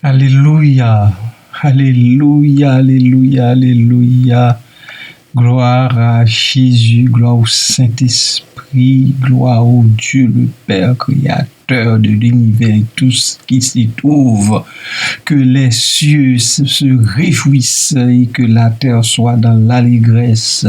Alléluia, Alléluia, Alléluia, Alléluia. Gloire à Jésus, gloire au Saint-Esprit, gloire au Dieu le Père, créateur de l'univers et tout ce qui s'y trouve. Que les cieux se réjouissent et que la terre soit dans l'allégresse.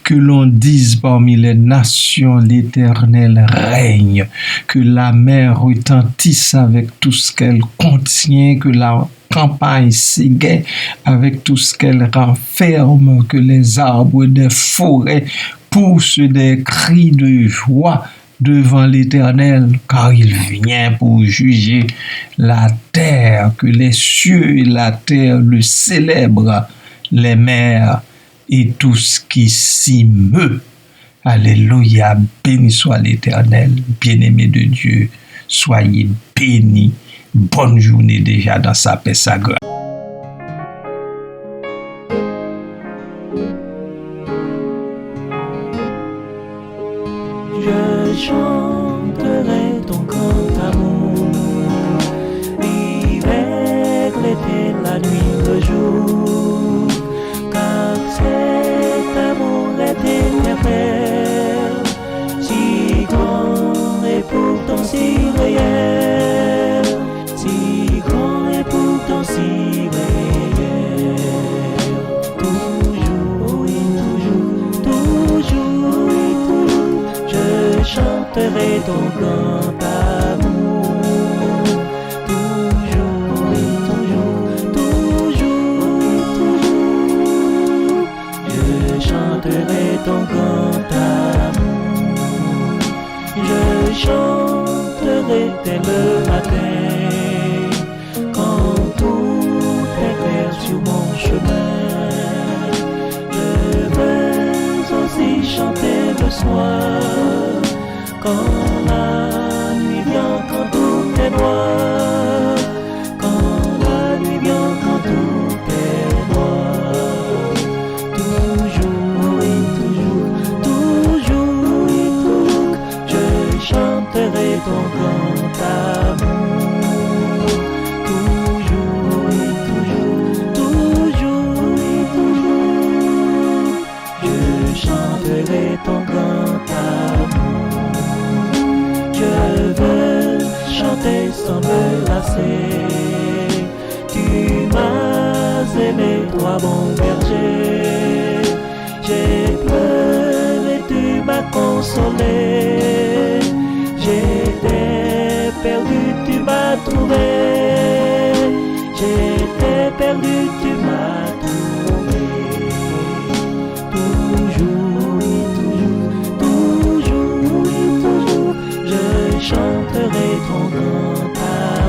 Que l'on dise parmi les nations, l'Éternel règne. Que la mer retentisse avec tout ce qu'elle contient, que la campagne s'égaie avec tout ce qu'elle renferme, que les arbres des forêts poussent des cris de joie devant l'Éternel, car il vient pour juger la terre, que les cieux et la terre le célèbrent, les mers et tout ce qui s'y meut. Alléluia, béni soit l'Éternel, bien-aimé de Dieu, soyez bénis. Bonne journée déjà dans sa paix, sa grâce. Je chanterai ton grand amour, l'hiver, l'été, la nuit, le jour, car cet amour est éternel, si grand et pourtant si réel, si grand et pourtant si réel. Toujours, oui, toujours, je chanterai ton grand amour. Toujours, oui, toujours, je chanterai ton grand amour. Je chanterai dès le matin, quand tout est clair sur mon chemin. Je veux aussi chanter le soir, quand la nuit vient, quand tout est noir, quand la nuit vient, quand tout est noir. Toujours, oui, toujours, je chanterai ton grand amour. Toujours, oui, toujours, je chanterai ton grand amour. Je veux chanter sans me lasser. Tu m'as aimé, toi bon berger. J'ai pleuré, tu m'as consolé. J'étais perdu, tu m'as trouvé. J'étais perdu, tu m'as trouvé. Toujours, je chanterai ton grand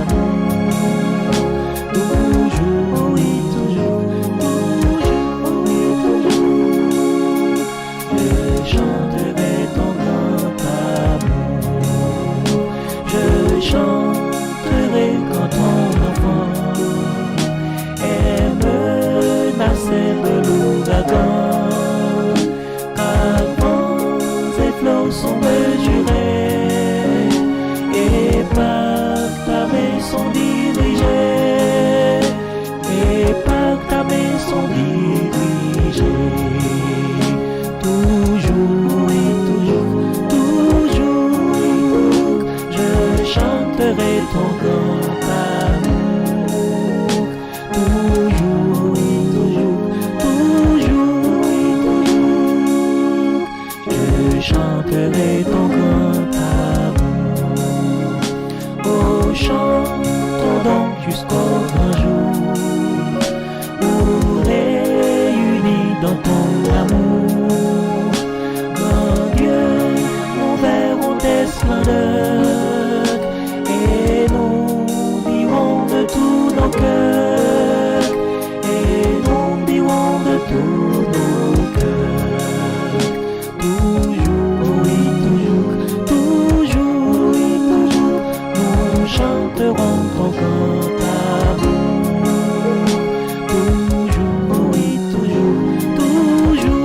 amour. Toujours, je chanterai ton grand amour. Je chanterai quand ton enfant est menacé de l'ouragan. Sont mesurés et par ta main sont dirigés, et par ta main sont dirigés. Toujours, je chanterai ton grand amour. Toujours, je chanterai ton grand amour. Oh, chantons donc jusqu'au grand jour, où réunis dans ton amour. Grand Dieu, nous verrons tes splendeurs, et nous dirons de tous nos cœurs, et nous dirons de tous nos cœurs. Nous chanterons ton grand amour. Toujours,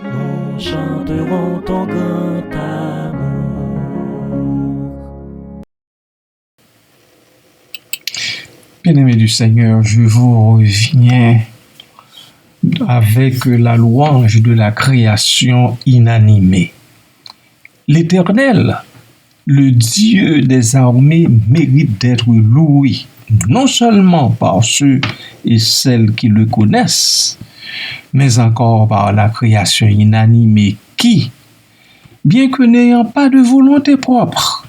nous chanterons ton grand amour. Bien-aimés du Seigneur, je vous reviens avec la louange de la création inanimée. L'Éternel, le Dieu des armées, mérite d'être loué, non seulement par ceux et celles qui le connaissent, mais encore par la création inanimée qui, bien que n'ayant pas de volonté propre,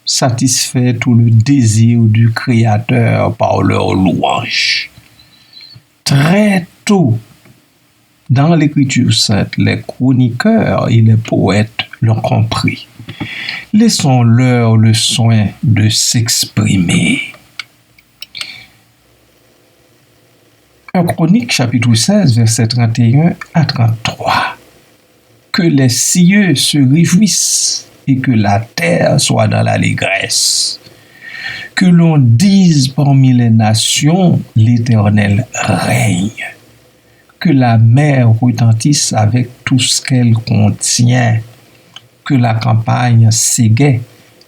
satisfait tout le désir du Créateur par leur louange. Très tôt, dans l'Écriture sainte, les chroniqueurs et les poètes l'ont compris. Laissons-leur le soin de s'exprimer. 1 Chronique, chapitre 16, versets 31 à 33. Que les cieux se réjouissent et que la terre soit dans l'allégresse. Que l'on dise parmi les nations, l'Éternel règne. Que la mer retentisse avec tout ce qu'elle contient. Que la campagne s'égaie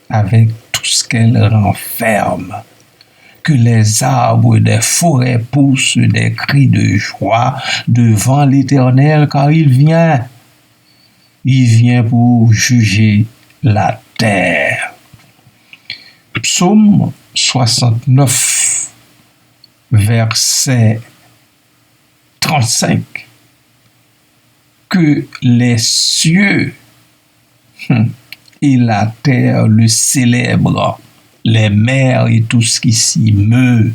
avec tout ce qu'elle renferme. Que les arbres des forêts poussent des cris de joie devant l'Éternel, car il vient. Il vient pour juger la terre. Psaume 69, verset 35. Que les cieux et la terre le célèbrent, les mers et tout ce qui s'y meut.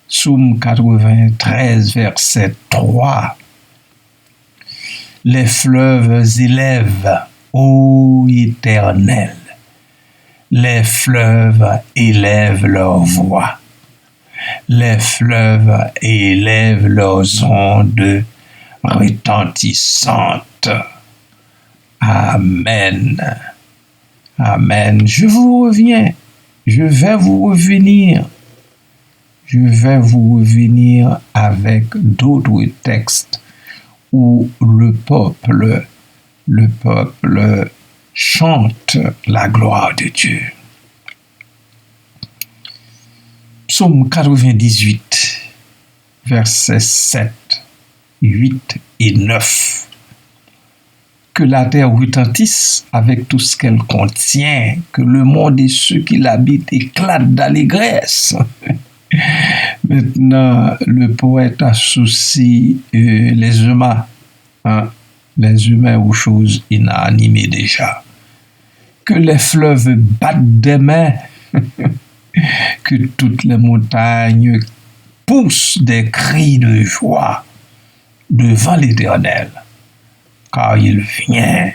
Psaume 93, verset 3. Les fleuves élèvent, ô Éternel. Les fleuves élèvent leur voix. Les fleuves élèvent leurs ondes retentissantes. Amen. Amen. Je vous reviens. Je vais vous revenir. Je vais vous revenir avec d'autres textes où le peuple chante la gloire de Dieu. Psaume 98, versets 7, 8 et 9. Que la terre retentisse avec tout ce qu'elle contient, que le monde et ceux qui l'habitent éclatent d'allégresse. Maintenant, le poète associe les humains, les humains aux choses inanimées déjà. Que les fleuves battent des mains, que toutes les montagnes poussent des cris de joie devant l'Éternel, car il vient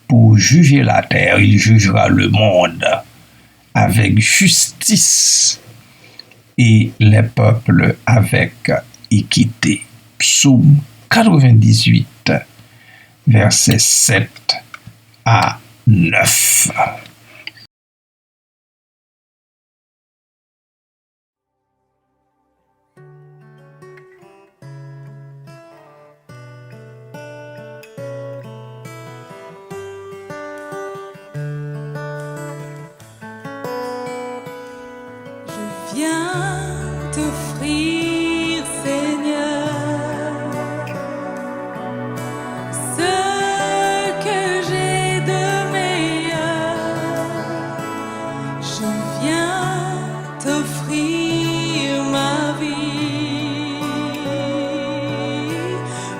pour juger la terre, il jugera le monde avec justice et les peuples avec équité. Psaume 98, versets 7 à 9. Je viens t'offrir, Seigneur, ce que j'ai de meilleur. Je viens t'offrir ma vie.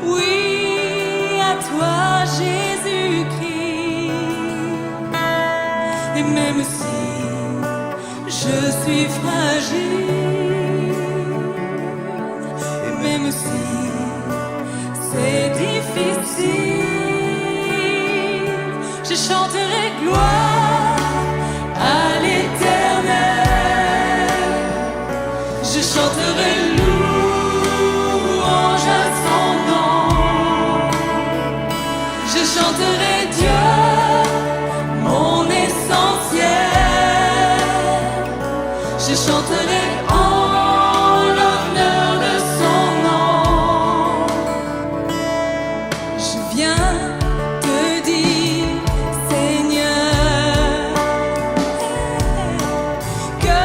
Oui, à toi, Jésus-Christ. Et même si je suis fragile, et même si c'est difficile, je chanterai gloire à l'Éternel. Je chanterai louange à son nom. Je chanterai Dieu, mon essentiel. Je chanterai en l'honneur de son nom. Je viens te dire, Seigneur, que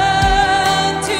tu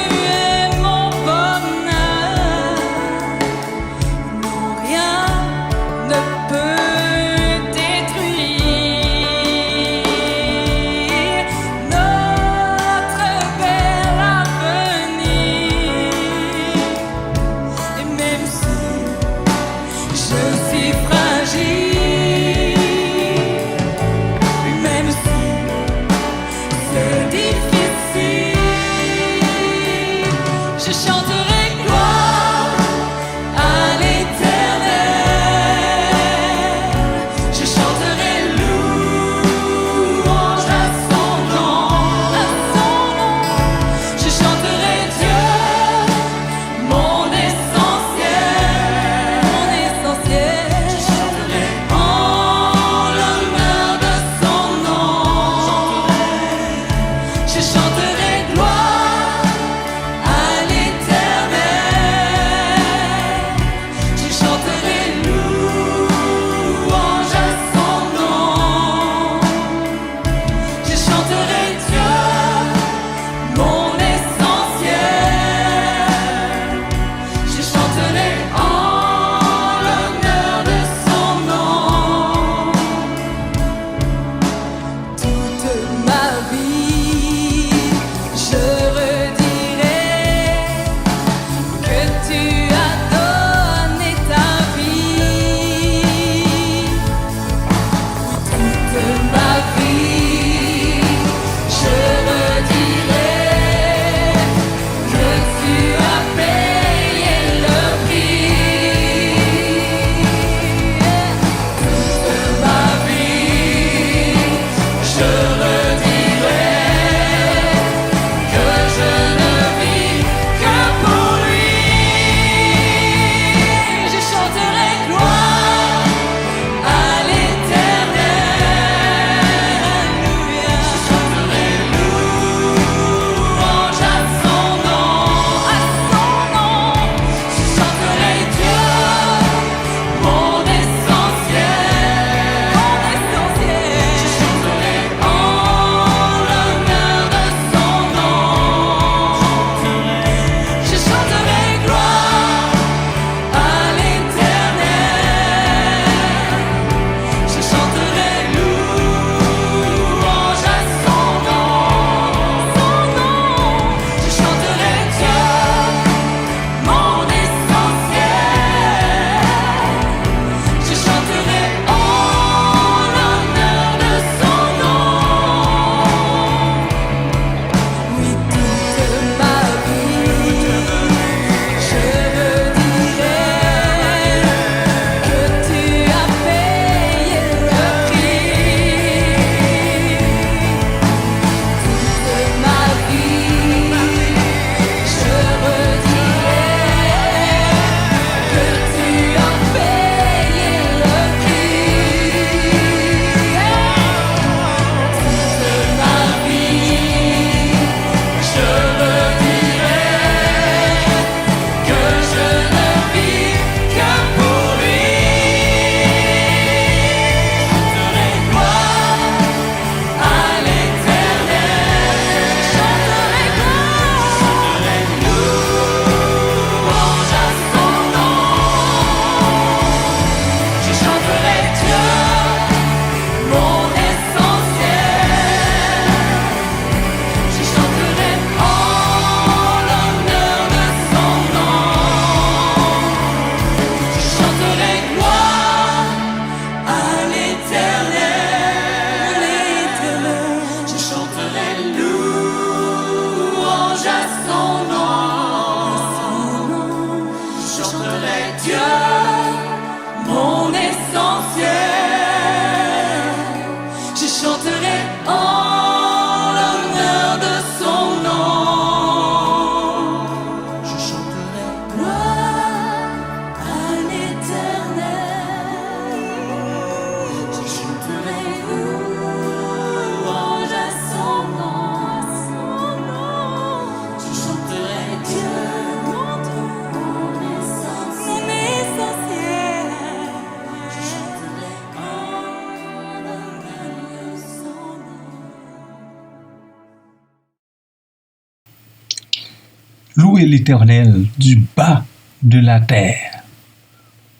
Louez l'Éternel du bas de la terre,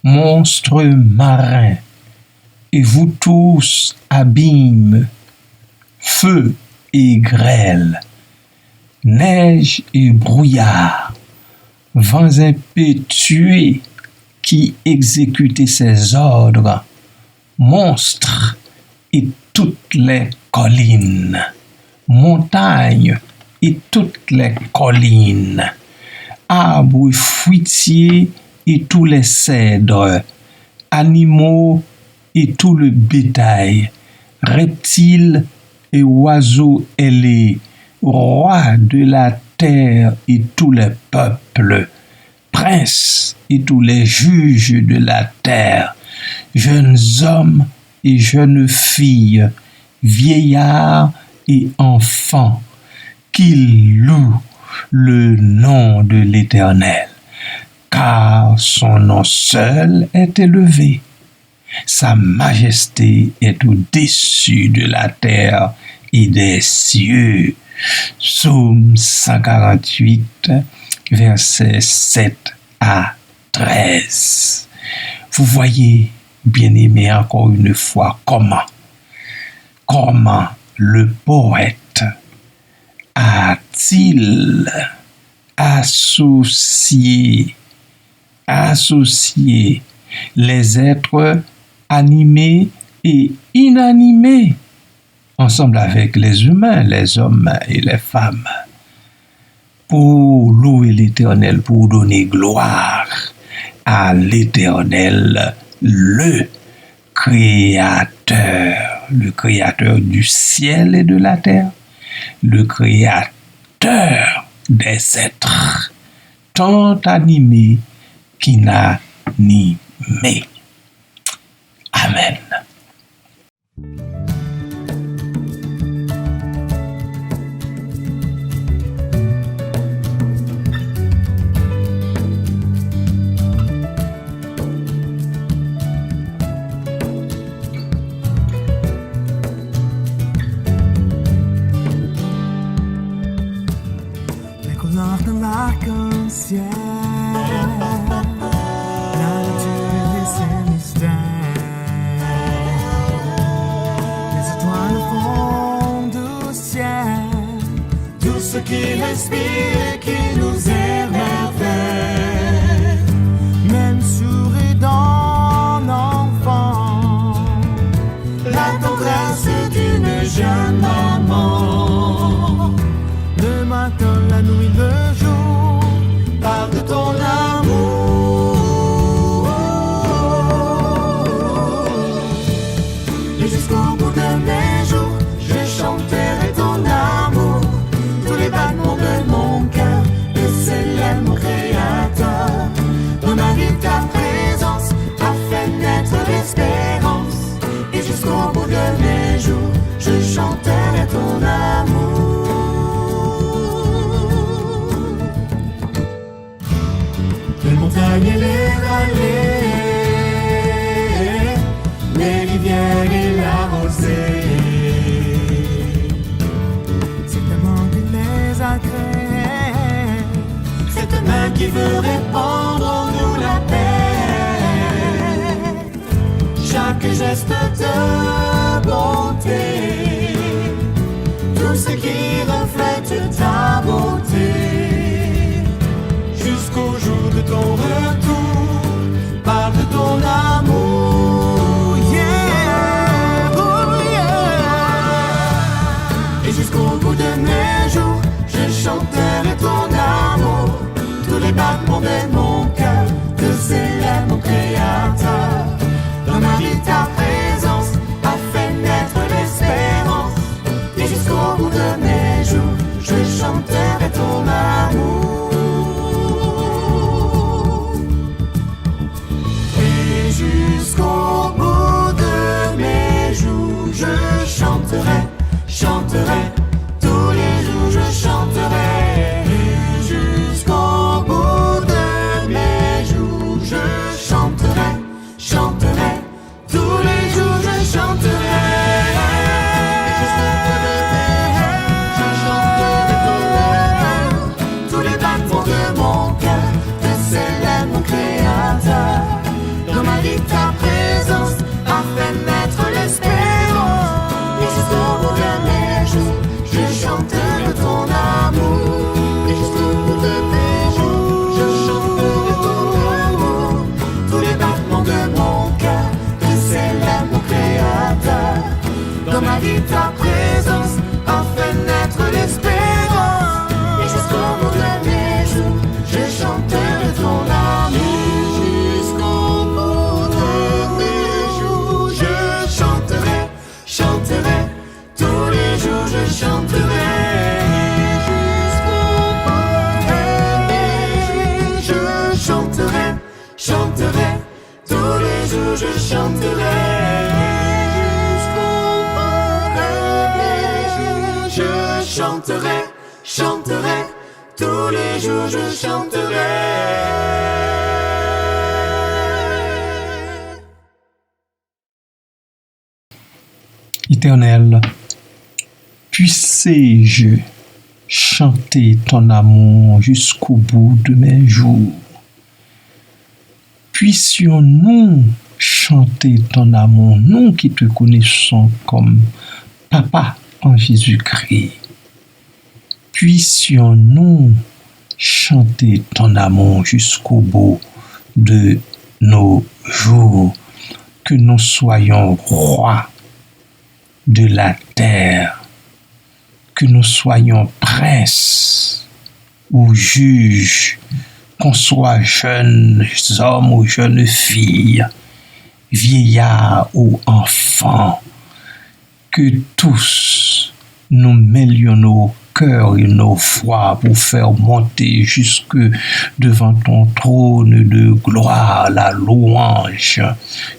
monstres marins, et vous tous abîmes, feu et grêle, neige et brouillard, vents impétueux qui exécutaient ses ordres, monstres et toutes les collines, montagnes et toutes les collines, arbres fruitiers et tous les cèdres, animaux et tout le bétail, reptiles et oiseaux ailés, rois de la terre et tous les peuples, princes et tous les juges de la terre, jeunes hommes et jeunes filles, vieillards et enfants, qu'ils louent le nom de l'Éternel, car son nom seul est élevé. Sa majesté est au-dessus de la terre et des cieux. Psaume 148, versets 7 à 13. Vous voyez, bien-aimés, encore une fois, comment le poète a-t-il associé les êtres animés et inanimés ensemble avec les humains, les hommes et les femmes, pour louer l'Éternel, pour donner gloire à l'Éternel, le Créateur du ciel et de la terre, le Créateur des êtres, tant animés qu'inanimés. Amen. Les couleurs de l'arc-en-ciel, la nature et ses mystères, les étoiles au fond du ciel, tout ce qui respire et qui nous émerveille, même souris d'un enfant, la tendresse d'une jeune maman. Le matin, la nuit, le jour, parle de ton amour. Et jusqu'au bout de mes jours, je chanterai ton amour. Tous les battements de mon cœur, le célèbre mon Créateur. Dans ma vie, ta présence a fait naître l'espérance. Et jusqu'au bout de mes jours, je chanterai ton amour. Les montagnes et les vallées, les rivières et la rosée, c'est ta main qui les a créés, c'est ta main qui veut répandre en nous la paix. Chaque geste de bonté, tout ce qui reflète ta beauté, jusqu'au jour de ton retour, parle de ton amour, yeah, oh yeah. Et jusqu'au bout de mes jours, je chanterai ton amour. Tous les battements de mon cœur te célèbrent mon Créateur. Dans ma vie, ta présence a fait naître l'espérance. Et jusqu'au bout de mes jours, ta présence a fait naître l'espérance. Et jusqu'au bout de mes jours, je chanterai ton amour. Jusqu'au bout de mes jours, je chanterai, chanterai. Tous les jours, je chanterai. Jusqu'au bout de mes jours, je chanterai, chanterai. Tous les jours, je chanterai. Je chanterai, chanterai, tous les jours je chanterai. Éternel, puissé-je chanter ton amour jusqu'au bout de mes jours. Puissions-nous chanter ton amour, nous qui te connaissons comme Papa en Jésus-Christ. Puissions-nous chanter ton amour jusqu'au bout de nos jours, que nous soyons rois de la terre, que nous soyons princes ou juges, qu'on soit jeunes hommes ou jeunes filles, vieillards ou enfants, que tous nous mêlions nos cœurs et nos voix pour faire monter jusque devant ton trône de gloire la louange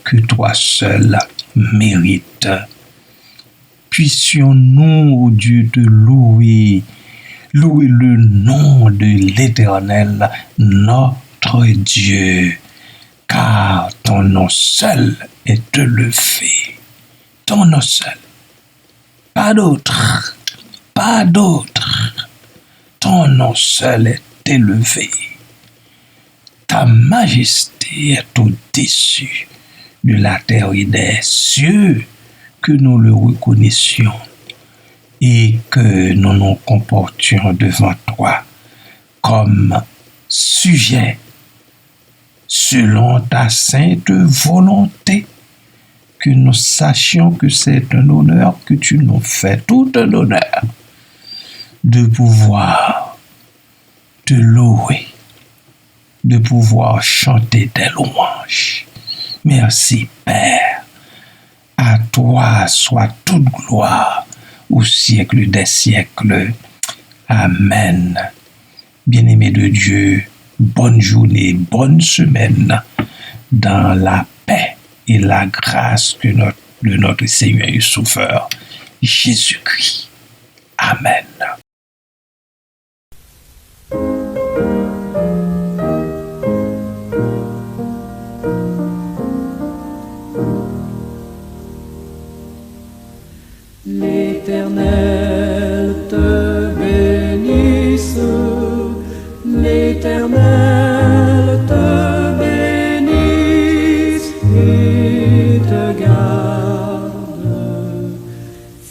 que toi seul mérites. Puissions-nous, ô Dieu, te louer le nom de l'Éternel, notre Dieu, car ton nom seul est élevé. Ton nom seul. Pas d'autre. Pas d'autre. Ton nom seul est élevé. Ta majesté est au-dessus de la terre et des cieux, que nous le reconnaissions et que nous nous comportions devant toi comme sujet selon ta sainte volonté, que nous sachions que c'est un honneur que tu nous fais, tout un honneur de pouvoir te louer, de pouvoir chanter tes louanges. Merci Père. À toi soit toute gloire au siècle des siècles. Amen. Bien-aimés de Dieu, bonne journée, bonne semaine dans la paix et la grâce de notre Seigneur et Sauveur, Jésus-Christ. Amen. L'Éternel te bénisse, l'Éternel te bénisse et te garde,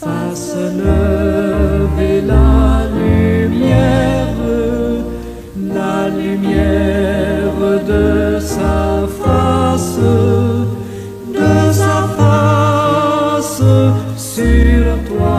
fasse lever la lumière de sa face sur toi.